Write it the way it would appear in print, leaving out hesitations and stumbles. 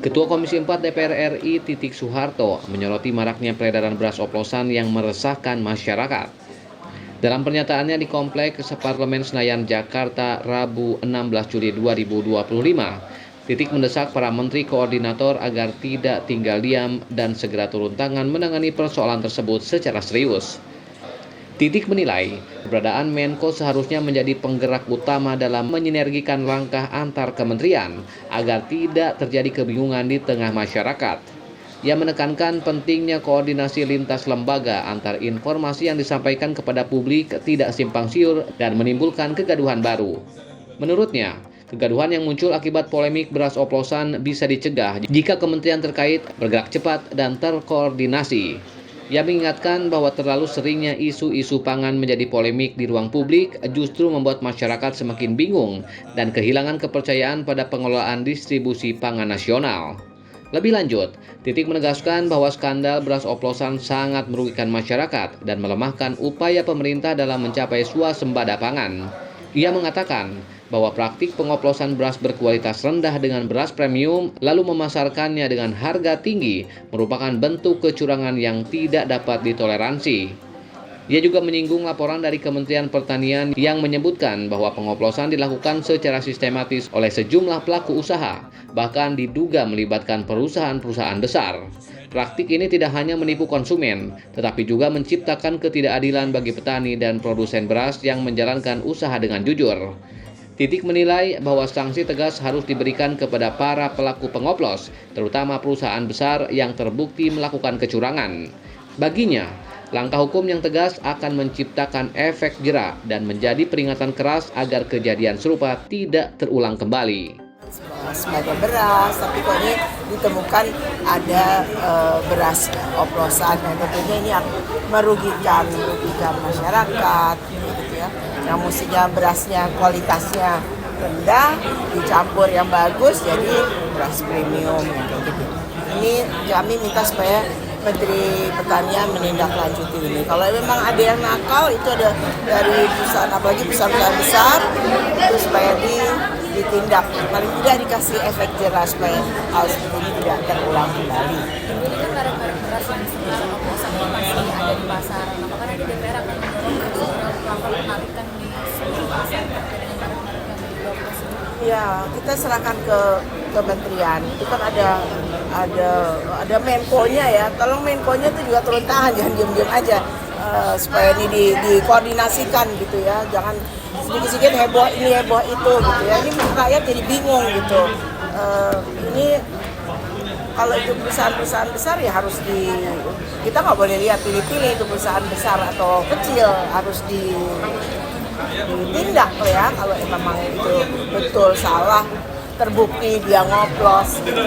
Ketua Komisi 4 DPR RI Titik Soeharto menyoroti maraknya peredaran beras oplosan yang meresahkan masyarakat. Dalam pernyataannya di Kompleks Parlemen Senayan, Jakarta, Rabu 16 Juli 2025, Titik mendesak para menteri koordinator agar tidak tinggal diam dan segera turun tangan menangani persoalan tersebut secara serius. Titik menilai, keberadaan Menko seharusnya menjadi penggerak utama dalam menyinergikan langkah antar kementerian agar tidak terjadi kebingungan di tengah masyarakat. Ia menekankan pentingnya koordinasi lintas lembaga antar informasi yang disampaikan kepada publik tidak simpang siur dan menimbulkan kegaduhan baru. Menurutnya, kegaduhan yang muncul akibat polemik beras oplosan bisa dicegah jika kementerian terkait bergerak cepat dan terkoordinasi. Ia mengingatkan bahwa terlalu seringnya isu-isu pangan menjadi polemik di ruang publik justru membuat masyarakat semakin bingung dan kehilangan kepercayaan pada pengelolaan distribusi pangan nasional. Lebih lanjut, Titik menegaskan bahwa skandal beras oplosan sangat merugikan masyarakat dan melemahkan upaya pemerintah dalam mencapai swasembada pangan. Ia mengatakan bahwa praktik pengoplosan beras berkualitas rendah dengan beras premium lalu memasarkannya dengan harga tinggi merupakan bentuk kecurangan yang tidak dapat ditoleransi. Ia juga menyinggung laporan dari Kementerian Pertanian yang menyebutkan bahwa pengoplosan dilakukan secara sistematis oleh sejumlah pelaku usaha, bahkan diduga melibatkan perusahaan-perusahaan besar. Praktik ini tidak hanya menipu konsumen, tetapi juga menciptakan ketidakadilan bagi petani dan produsen beras yang menjalankan usaha dengan jujur. Titik menilai bahwa sanksi tegas harus diberikan kepada para pelaku pengoplos, terutama perusahaan besar yang terbukti melakukan kecurangan. Baginya, langkah hukum yang tegas akan menciptakan efek jera dan menjadi peringatan keras agar kejadian serupa tidak terulang kembali. Sebagai beras, tapi kok ini ditemukan ada beras oplosan yang tentunya ini merugikan masyarakat, gitu ya. Yang mestinya berasnya kualitasnya rendah dicampur yang bagus jadi beras premium gitu. Ini kami minta supaya Menteri Pertanian menindaklanjuti ini. Kalau memang ada yang nakal itu ada dari perusahaan, apalagi perusahaan besar, itu supaya ditindak, paling tidak dikasih efek jelas supaya hal seperti ini tidak terulang kembali. Ini kan merek-merek beras yang disebutkan oplosan ini masih ada di pasaran. Apakah nanti DPR akan mendorong melakukan penarikan di seluruh pasar terkait dengan merek-merek yang di oplosan? Ya, kita serahkan ke kementerian. Itu kan ada Menko-nya ya. Tolong Menko-nya itu juga turun tangan, jangan diam-diam aja. Supaya ini dikoordinasikan gitu ya. Jangan sedikit-sedikit heboh ini heboh itu gitu ya. Ini rakyat jadi bingung gitu. Ini kalau itu perusahaan-perusahaan besar ya harus kita nggak boleh lihat pilih-pilih itu perusahaan besar atau kecil, harus ditindak ya kalau memang itu betul salah, terbukti dia ngoplos gitu.